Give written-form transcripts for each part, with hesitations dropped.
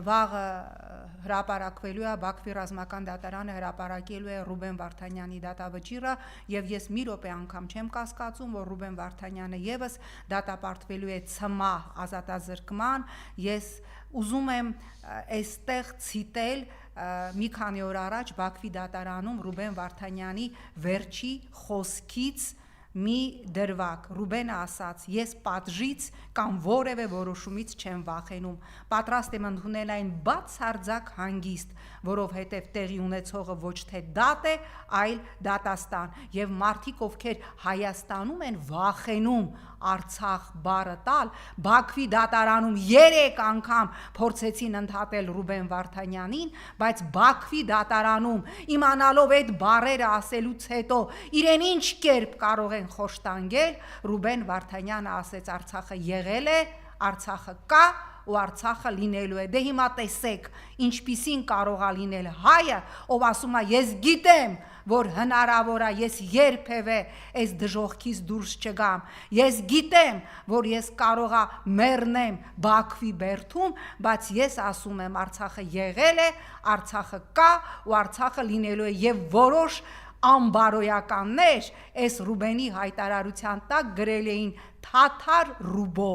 վաղը հրապարակվելու է Բաքվի ռազմական դատարանը հրապարակելու է Ռուբեն Վարդանյանի դատավճիռը եւ ես մի րոպե անգամ չեմ կասկածում որ Ռուբեն Վարդանյանը եւս դատապարտվելու է ՑՄԱ ազատազրկման ես ուզում եմ այստեղ ցիտել մի քանի օր առաջ Բաքվի դատարանում Ռուբեն Վարդանյանի վերջի խոսքից մի դրվագ Ռուբենը ասաց ես պատժից կամ որևէ որոշումից չեմ վախենում պատրաստ եմ ընդունել այն բացարձակ հանգիստ որովհետև տեղի ունեցողը ոչ թե դատ է այլ դատաստան եւ մարդիկ ովքեր Հայաստանում են վախենում Արցախ բառը տալ Բաքվի դատարանում 3 անգամ փորձեցին ընդհատել Ռուբեն Վարդանյանին բայց Բաքվի դատարանում իմանալով այդ բառերը ասելուց հետո իրեն ինչ կերպ կարող են խոշտանգել Ռուբեն Վարդանյանը ասեց Արցախը եղել է Արցախը կա ու Արցախը լինելու է դե հիմա տեսեք ինչպիսին կարող է լինել հայը ով ասում է ես գիտեմ որ հնարավոր է ես երբևէ այս դժողքից դուրս չգամ ես գիտեմ որ ես կարող է մեռնեմ Բաքվի բերդում բայց ես ասում եմ Արցախը եղել է Արցախը կա ու Արցախը լինելու է եւ որոշ անբարոյականներ այս Ռուբենի հայտարարության տակ գրել էին թաթար ռուբո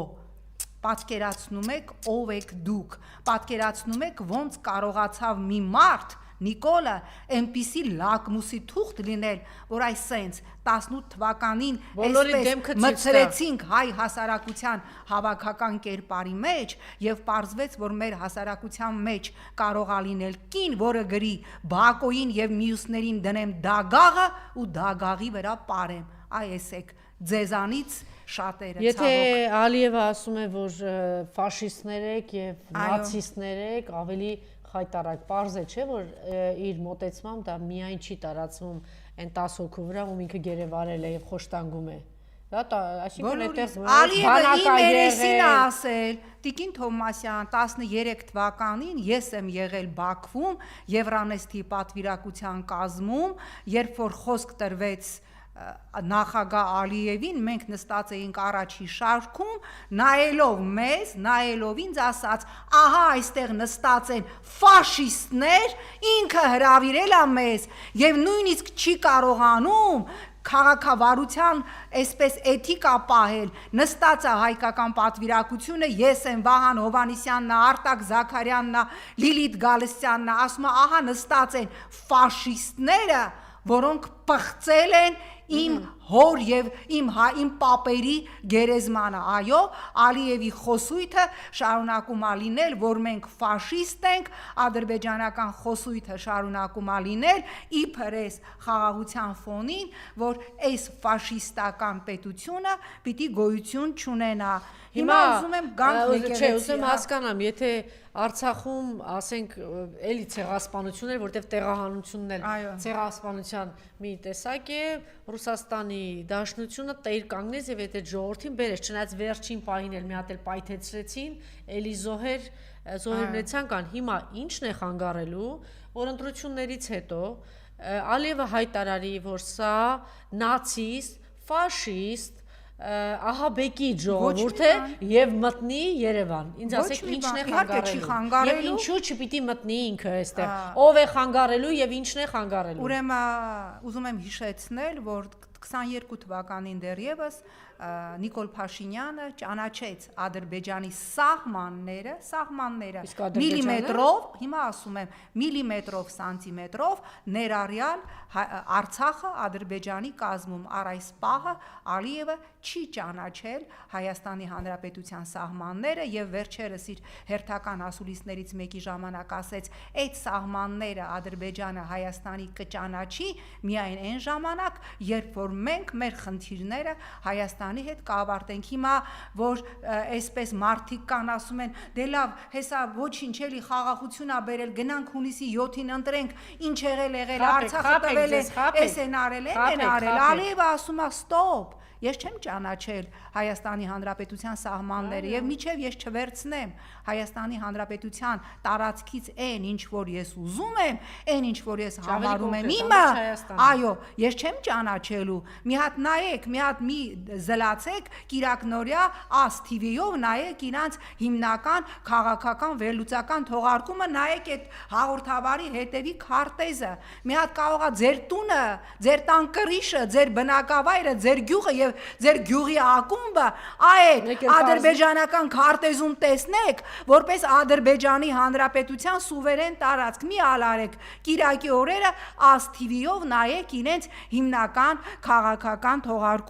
պատկերացնում եք ով եք դուք պատկերացնում եք ոնց կարողացավ մի մարդ Նիկոլը այնպիսի լակմուսի թուղթ լինել որ այսենց 18 թվականին այսպես մտցրեցինք հայ հասարակության հավաքական կերպարի մեջ եւ պարզվեց որ մեր հասարակության մեջ կարող է լինել կին որը գրի Բակոին եւ մյուսներին դնեմ դագաղը ու դագաղի վրա պարեմ այ էսեք ձեզանից շատերը Եթե Ալիևը ասում է որ ֆաշիստներ եք եւ նացիստներ եք ավելի հայտարարակ պարզ է չէ որ իր մոտեցմամբ դա միայն չի տարածվում այն 10 հոգու վրա ում ինքը գերեվարել է եւ խոշտանգում է դա այսինքն այդտեղ Ալիևը իմերեսին ասել Տիկին Թոմասյան 13 թվականին ես եմ եղել Բաքվում Եվրանեստի պատվիրակության կազմում երբ որ խոսք տրվեց նախագահ Ալիևին մենք նստած էինք առաջի շարքում նայելով մեզ նայելով ինձ ասաց ահա այստեղ նստած են ֆաշիստներ ինքը հրավիրել է մեզ եւ նույնիսկ չի կարողանում քաղաքավարության այսպես էթիկա պահել նստած է հայկական պատվիրակությունը ես եմ Վահան Հովանիսյանն Արտակ Զաքարյանն Լիլիթ Գալստյանն ասում է ահա նստած են ֆաշիստները որոնք պղծել են իմ հոր եւ իմ պապերի գերեզմանը այո Ալիևի խոսույթը շարունակում է լինել որ մենք ֆաշիստ ենք ադրբեջանական խոսույթը շարունակում է լինել իբր էս խաղաղության ֆոնին որ այս ֆաշիստական պետությունը պիտի գոյություն չունենա հիմա ուզում եմ գանք ուզում հասկանամ եթե Արցախում ասենք էլի ցեղասպանություններ որտեղ տեղահանությունն էլ ցեղասպանության մի տեսակ է Ռուսաստանի Դաշնությունը տեր կանգնեց եւ եթե ժողովրդին բերեց չնայած վերջին պահին էլ մի հատ էլ պայթեցրեցին էլի զոհերնեցան կան հիմա ինչն է խանգարելու որ ընտրություններից հետո Ալիևը հայտարարի որ սա նացիստ ֆաշիստ ահաբեկի ժողովուրդ է եւ մտնի Երևան ինձ ասեք ինչն է խանգարելու եւ ինչու չպիտի մտնի ինքը այստեղ ով է խանգարելու եւ ինչն է խանգարելու ուրեմն ուզում եմ հիշեցնել որ 22 թվականին դեռևս Նիկոլ Փաշինյանը ճանաչեց Ադրբեջանի սահմանները միլիմետրով հիմա ասում եմ միլիմետրով սանտիմետրով ներառյալ Արցախը Ադրբեջանի կազմում առ այս պահը Ալիևը չի ճանաչել Հայաստանի Հանրապետության սահմանները եւ վերջերս իր հերթական ասուլիսներից մեկի ժամանակ ասեց այդ սահմանները Ադրբեջանը Հայաստանի կճանաչի միայն այն ժամանակ երբ որ մենք մեր խնդիրները Հայաստանի հետ կավարտենք հիմա որ այսպես մարդիկ կան ասում են դե լավ հեսա ոչինչ էլի խաղաղություն ա բերել գնանք հունիսի 7-ին ընտրենք ինչ եղել Արցախը տվել է էս են արել Ալիևը ասում է ստոպ ես չեմ ճանաչել Հայաստանի Հանրապետության սահմանները եւ միջև ես չվերցնեմ Հայաստանի Հանրապետության տարածքից այն ինչ որ ես ուզում եմ, այն ինչ որ ես համարում եմ իմը, այո, ես չեմ ճանաչելու։ Մի հատ նայեք, մի հատ մի զլացեք Կիրակնորյա AS TV-ով նայեք իրանց հիմնական քաղաքական վերլուծական թողարկումը, նայեք այդ հաղորդավարի հետևի քարտեզը։ Մի հատ կարողա ձեր տունը, ձեր տան կրիշը, ձեր բնակավայրը, ձեր գյուղը եւ ձեր գյուղի ակումբը այդ ադրբեջանական քարտեզում տեսնեք, որպես Ադրբեջանի Հանրապետության սուվերեն տարածք։ Մի ալարեք Կիրակի օրերը AS TV-ով նայեք իրենց հիմնական քաղաքական թողարկումը։